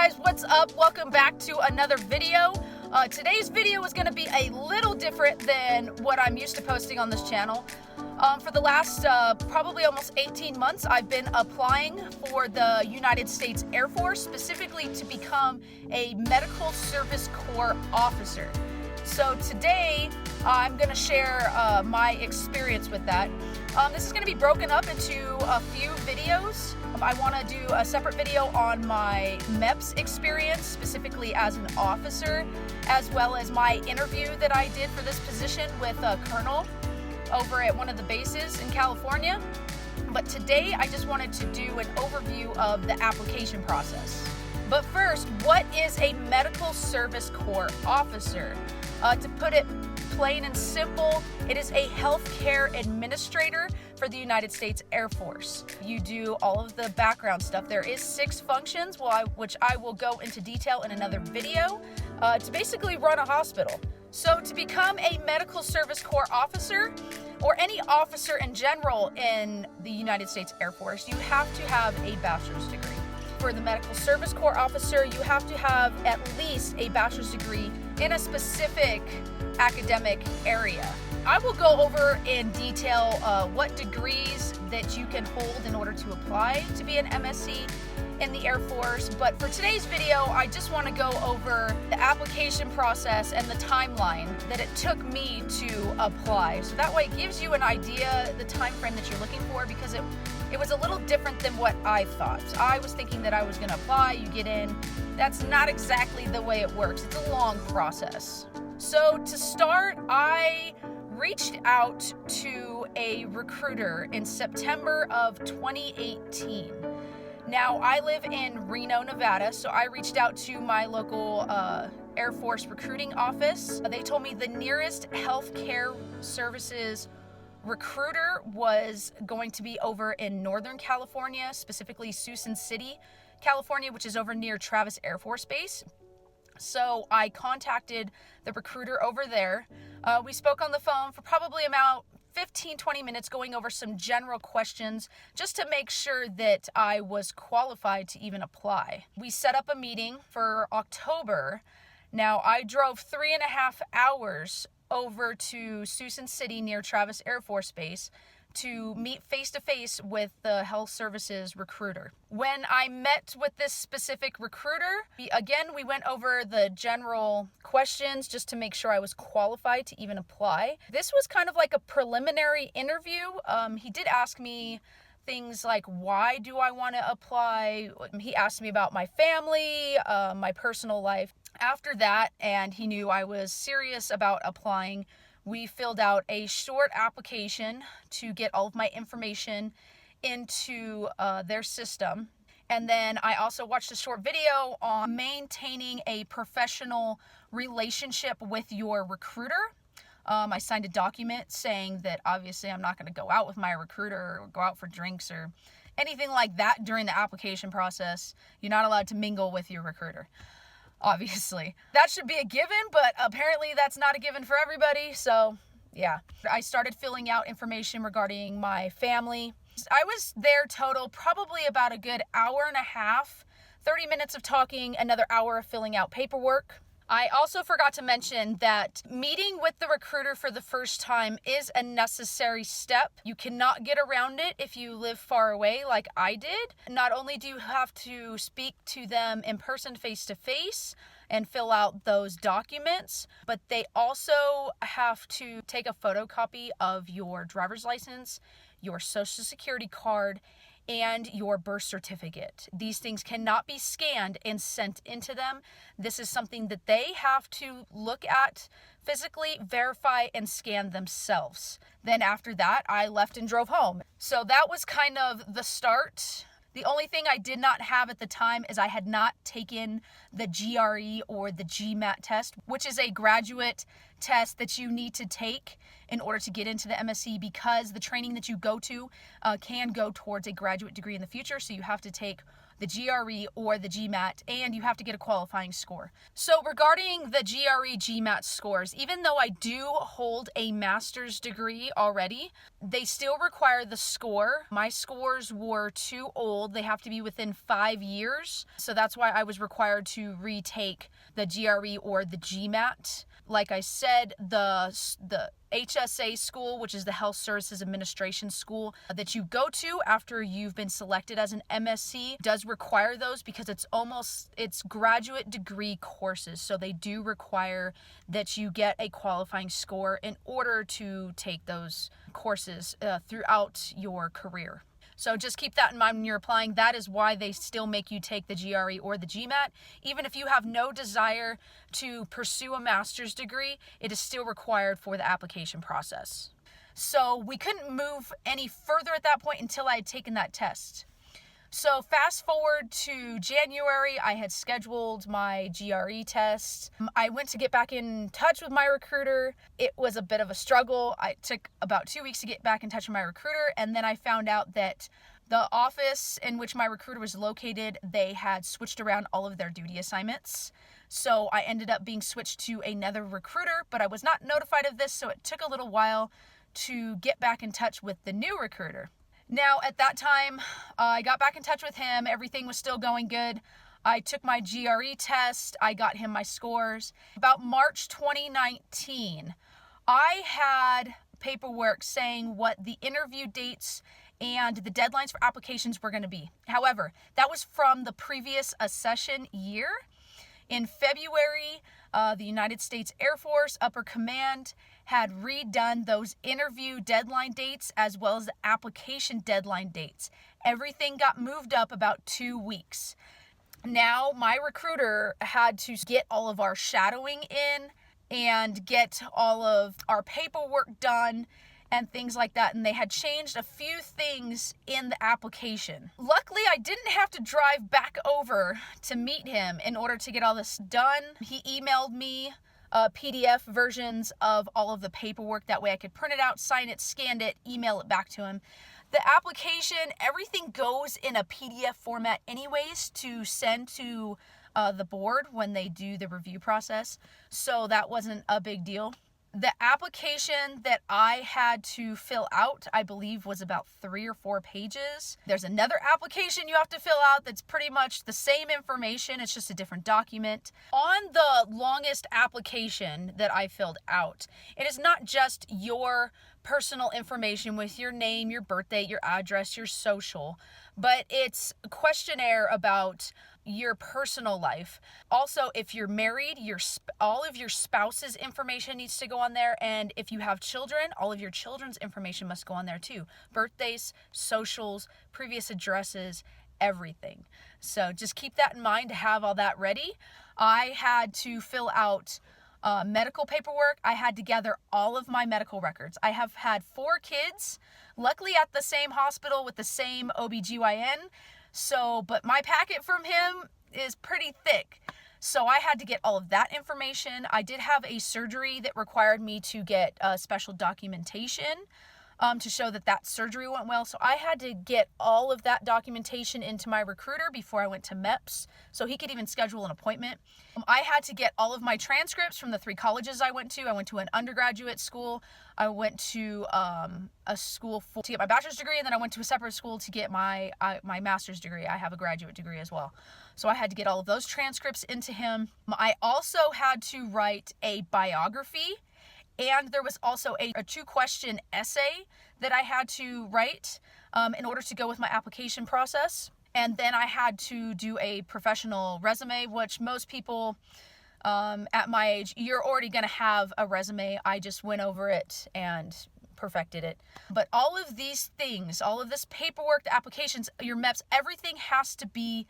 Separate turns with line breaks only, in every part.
guys, what's up? Welcome back to another video. Today's video is going to be a little different than what I'm used to posting on this channel. For the last probably almost 18 months, I've been applying for the United States Air Force, specifically to become a Medical Service Corps officer. So today, I'm going to share my experience with that. This is going to be broken up into a few videos. I want to do a separate video on my MEPS experience, specifically as an officer, as well as my interview that I did for this position with a colonel over at one of the bases in California. But today, I just wanted to do an overview of the application process. But first, what is a Medical Service Corps officer? To put it plain and simple, it is a healthcare administrator for the United States Air Force. You do all of the background stuff. There is 6 functions, which I will go into detail in another video, to basically run a hospital. So to become a Medical Service Corps officer, or any officer in general in the United States Air Force, you have to have a bachelor's degree. For the Medical Service Corps officer, you have to have at least a bachelor's degree in a specific academic area. I will go over in detail what degrees that you can hold in order to apply to be an MSC in the Air Force, but for today's video, I just want to go over the application process and the timeline that it took me to apply. So that way it gives you an idea, the time frame that you're looking for, because it was a little different than what I thought. I was thinking that I was going to apply, you get in. That's not exactly the way it works. It's a long process. So to start, I reached out to a recruiter in September of 2018. Now, I live in Reno, Nevada, so I reached out to my local Air Force recruiting office. They told me the nearest healthcare services recruiter was going to be over in Northern California, specifically Susan City, California, which is over near Travis Air Force Base. So I contacted the recruiter over there. We spoke on the phone for probably about 15-20 minutes, going over some general questions just to make sure that I was qualified to even apply. We set up a meeting for October. Now, I drove 3.5 hours over to Susan City near Travis Air Force Base to meet face-to-face with the health services recruiter. When I met with this specific recruiter, we went over the general questions just to make sure I was qualified to even apply. This was kind of like a preliminary interview. He did ask me things like, why do I want to apply? He asked me about my family, my personal life. After that, and he knew I was serious about applying, we filled out a short application to get all of my information into their system. And then I also watched a short video on maintaining a professional relationship with your recruiter. I signed a document saying that obviously I'm not going to go out with my recruiter or go out for drinks or anything like that during the application process. You're not allowed to mingle with your recruiter. Obviously. That should be a given, but apparently that's not a given for everybody, so yeah. I started filling out information regarding my family. I was there total probably about a good hour and a half, 30 minutes of talking, another hour of filling out paperwork. I also forgot to mention that meeting with the recruiter for the first time is a necessary step. You cannot get around it if you live far away like I did. Not only do you have to speak to them in person, face to face, and fill out those documents, but they also have to take a photocopy of your driver's license, your social security card, and your birth certificate. These things cannot be scanned and sent into them. This is something that they have to look at, physically verify, and scan themselves. Then after that, I left and drove home. So that was kind of the start. The only thing I did not have at the time is I had not taken the GRE or the GMAT test, which is a graduate test that you need to take in order to get into the MSC, because the training that you go to can go towards a graduate degree in the future. So you have to take the GRE or the GMAT, and you have to get a qualifying score. So regarding the GRE GMAT scores, even though I do hold a master's degree already, they still require the score. My scores were too old. They have to be within 5 years. So that's why I was required to retake the GRE or the GMAT. Like I said, the HSA school, which is the Health Services Administration school that you go to after you've been selected as an MSC, does require those because it's graduate degree courses. So they do require that you get a qualifying score in order to take those courses throughout your career. So just keep that in mind when you're applying. That is why they still make you take the GRE or the GMAT. Even if you have no desire to pursue a master's degree, it is still required for the application process. So we couldn't move any further at that point until I had taken that test. So fast forward to January, I had scheduled my GRE test. I went to get back in touch with my recruiter. It was a bit of a struggle. It took about 2 weeks to get back in touch with my recruiter, and then I found out that the office in which my recruiter was located, they had switched around all of their duty assignments. So I ended up being switched to another recruiter, but I was not notified of this, so it took a little while to get back in touch with the new recruiter. Now, at that time, I got back in touch with him. Everything was still going good. I took my GRE test. I got him my scores. About March 2019, I had paperwork saying what the interview dates and the deadlines for applications were going to be. However, that was from the previous accession year. In February, the United States Air Force Upper Command had redone those interview deadline dates as well as the application deadline dates. Everything got moved up about 2 weeks. Now, my recruiter had to get all of our shadowing in and get all of our paperwork done and things like that, and they had changed a few things in the application. Luckily, I didn't have to drive back over to meet him in order to get all this done. He emailed me PDF versions of all of the paperwork. That way I could print it out, sign it, scan it, email it back to him. The application, everything goes in a PDF format anyways to send to the board when they do the review process, so that wasn't a big deal. The application that I had to fill out, I believe, was about 3 or 4 pages. There's another application you have to fill out that's pretty much the same information. It's just a different document. On the longest application that I filled out, it is not just your personal information with your name, your birthday, your address, your social, but it's a questionnaire about your personal life. Also, if you're married, all of your spouse's information needs to go on there, and if you have children, all of your children's information must go on there too. Birthdays, socials, previous addresses, everything. So just keep that in mind to have all that ready. I had to fill out medical paperwork. I had to gather all of my medical records. I have had 4 kids, luckily at the same hospital with the same OBGYN. But my packet from him is pretty thick. So I had to get all of that information. I did have a surgery that required me to get special documentation to show that surgery went well. So I had to get all of that documentation into my recruiter before I went to MEPS, so he could even schedule an appointment. I had to get all of my transcripts from the 3 colleges I went to. I went to an undergraduate school. I went to a school to get my bachelor's degree, and then I went to a separate school to get my master's degree. I have a graduate degree as well. So I had to get all of those transcripts into him. I also had to write a biography, and there was also a 2-question essay that I had to write in order to go with my application process. And then I had to do a professional resume, which most people at my age, you're already going to have a resume. I just went over it and perfected it. But all of these things, all of this paperwork, the applications, your MEPS, everything has to be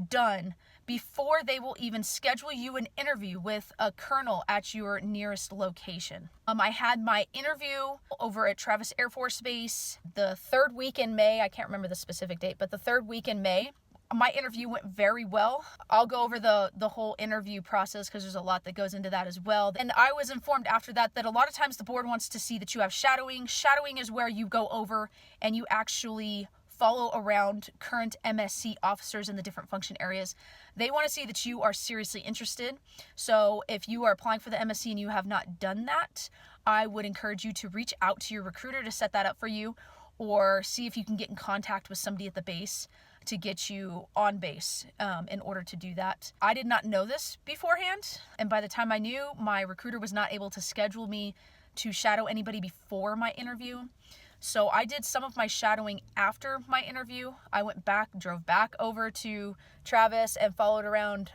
done before they will even schedule you an interview with a colonel at your nearest location. I had my interview over at Travis Air Force Base the 3rd week in May. I can't remember the specific date, but the 3rd week in May. My interview went very well. I'll go over the whole interview process because there's a lot that goes into that as well. And I was informed after that a lot of times the board wants to see that you have shadowing. Shadowing is where you go over and you actually follow around current MSC officers in the different function areas. They want to see that you are seriously interested. So if you are applying for the MSC and you have not done that, I would encourage you to reach out to your recruiter to set that up for you, or see if you can get in contact with somebody at the base to get you on base in order to do that. I did not know this beforehand, and by the time I knew, my recruiter was not able to schedule me to shadow anybody before my interview. So I did some of my shadowing after my interview. I drove back over to Travis and followed around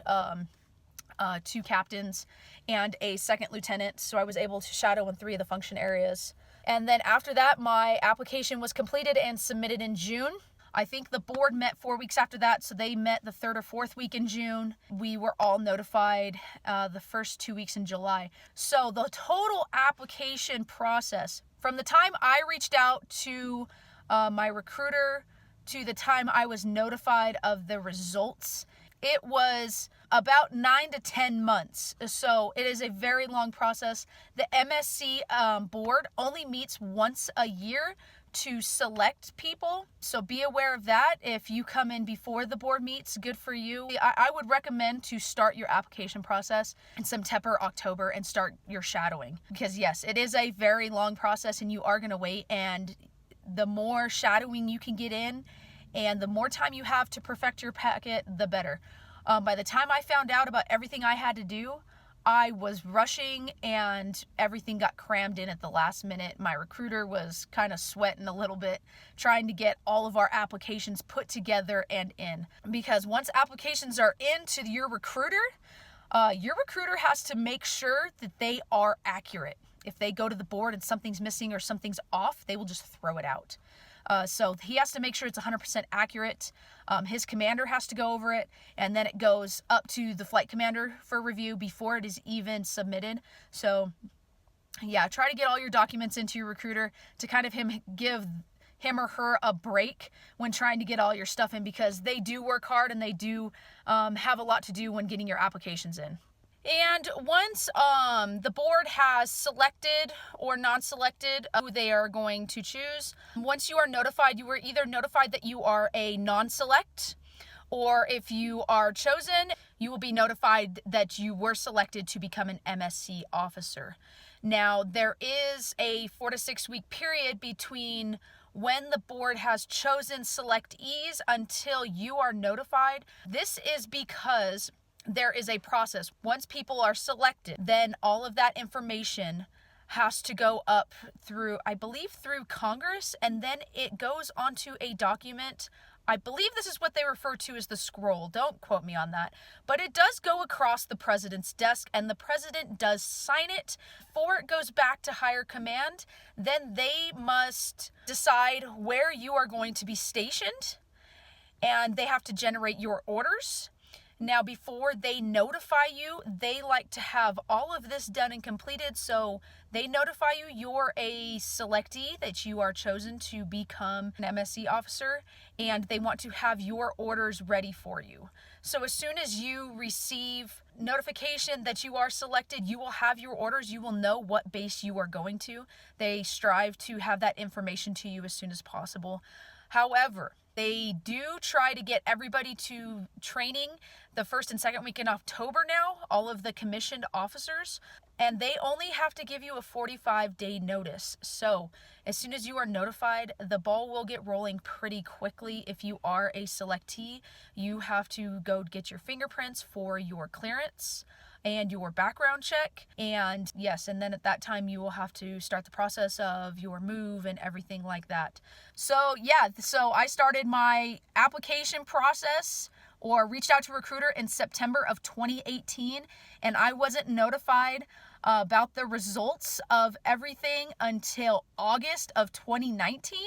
2 captains and a 2nd lieutenant. So I was able to shadow in 3 of the function areas. And then after that, my application was completed and submitted in June. I think the board met 4 weeks after that, so they met the 3rd or 4th week in June. We were all notified the first 2 weeks in July. So the total application process, from the time I reached out to my recruiter to the time I was notified of the results, it was about 9 to 10 months. So it is a very long process. The MSC board only meets once a year to select people, so be aware of that. If you come in before the board meets, good for you. I would recommend to start your application process in September, October, and start your shadowing, because yes, it is a very long process and you are going to wait, and the more shadowing you can get in and the more time you have to perfect your packet, the better. By the time I found out about everything I had to do, I was rushing and everything got crammed in at the last minute. My recruiter was kind of sweating a little bit trying to get all of our applications put together and in. Because once applications are into your recruiter has to make sure that they are accurate. If they go to the board and something's missing or something's off, they will just throw it out. So he has to make sure it's 100% accurate. His commander has to go over it, and then it goes up to the flight commander for review before it is even submitted. So yeah, try to get all your documents into your recruiter to kind of give him or her a break when trying to get all your stuff in, because they do work hard and they do have a lot to do when getting your applications in. And once the board has selected or non-selected who they are going to choose, once you are notified, you are either notified that you are a non-select, or if you are chosen, you will be notified that you were selected to become an MSC officer. Now, there is a 4 to 6 week period between when the board has chosen selectees until you are notified. This is because there is a process. Once people are selected, then all of that information has to go up through, I believe, through Congress, and then it goes onto a document. I believe this is what they refer to as the scroll. Don't quote me on that. But it does go across the president's desk, and the president does sign it. Before it goes back to higher command, then they must decide where you are going to be stationed, and they have to generate your orders. Now, before they notify you, they like to have all of this done and completed. So they notify you you're a selectee, that you are chosen to become an MSC officer, and they want to have your orders ready for you. So as soon as you receive notification that you are selected, you will have your orders. You will know what base you are going to. They strive to have that information to you as soon as possible. However, they do try to get everybody to training the 1st and 2nd week in October now, all of the commissioned officers, and they only have to give you a 45-day notice. So as soon as you are notified, the ball will get rolling pretty quickly. If you are a selectee, you have to go get your fingerprints for your clearance and your background check. And yes, and then at that time you will have to start the process of your move and everything like that. So yeah, so I started my application process or reached out to a recruiter in September of 2018, and I wasn't notified about the results of everything until August of 2019.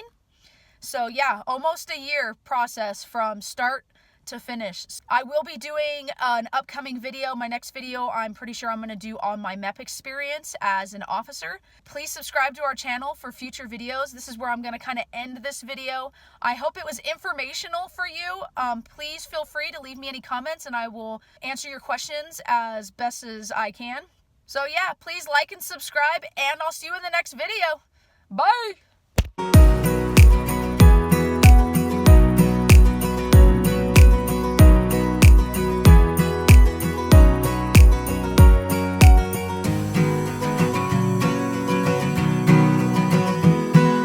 So yeah, almost a year process from start to finish. I will be doing an upcoming video. My next video, I'm pretty sure I'm going to do on my MEP experience as an officer. Please subscribe to our channel for future videos. This is where I'm going to kind of end this video. I hope it was informational for you. Please feel free to leave me any comments and I will answer your questions as best as I can. So yeah, please like and subscribe, and I'll see you in the next video. Bye!